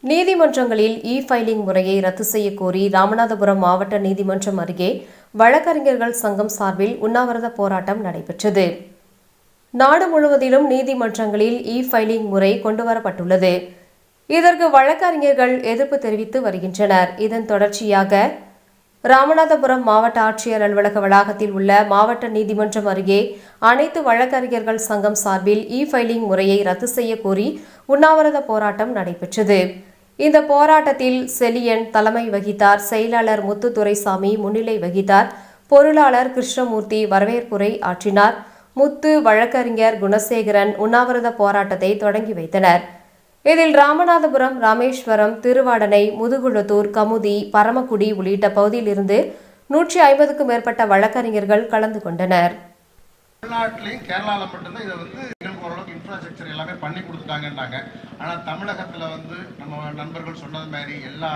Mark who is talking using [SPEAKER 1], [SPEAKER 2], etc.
[SPEAKER 1] நீதிமன்றங்களில் ஃபைலிங் முறையை ரத்து செய்ய கோரி ராமநாதபுரம் மாவட்ட நீதிமன்றம் அருகே வழக்கறிஞர்கள் சங்கம் சார்பில் உண்ணாவிரத போராட்டம் நடைபெற்றது. நாடு முழுவதிலும் நீதிமன்றங்களில் ஃபைலிங் முறை கொண்டுவரப்பட்டுள்ளது. இதற்கு வழக்கறிஞர்கள் எதிர்ப்பு தெரிவித்து வருகின்றனர். இதன் தொடர்ச்சியாக ராமநாதபுரம் மாவட்ட ஆட்சியர் அலுவலக வளாகத்தில் உள்ள மாவட்ட நீதிமன்றம் அருகே அனைத்து வழக்கறிஞர்கள் சங்கம் சார்பில் ஃபைலிங் முறையை ரத்து செய்ய கோரி உண்ணாவிரத போராட்டம் நடைபெற்றது. இந்த போராட்டத்தில் செலியன் தலைமை வகித்தார். செயலாளர் முத்து துரைசாமி முன்னிலை வகித்தார். பொருளாளர் கிருஷ்ணமூர்த்தி வரவேற்புரை ஆற்றினார். முத்து, வழக்கறிஞர் குணசேகரன் உண்ணாவிரத போராட்டத்தை தொடங்கி வைத்தனர். இதில் ராமநாதபுரம், ராமேஸ்வரம், திருவாடனை, முதுகுளத்தூர், கமுதி, பரமக்குடி உள்ளிட்ட பகுதியிலிருந்து 150க்கும் மேற்பட்ட வழக்கறிஞர்கள் கலந்து கொண்டனர்.
[SPEAKER 2] தமிழ்நாட்டிலையும் கேரளாவில் மட்டும்தான் இதை எங்களுக்கு ஓரளவுக்கு இன்ஃப்ராஸ்ட்ரக்சர் எல்லாமே பண்ணி கொடுத்துட்டாங்கன்னாங்க. ஆனால் தமிழகத்தில் நம்ம நண்பர்கள் சொன்னது மாதிரி எல்லா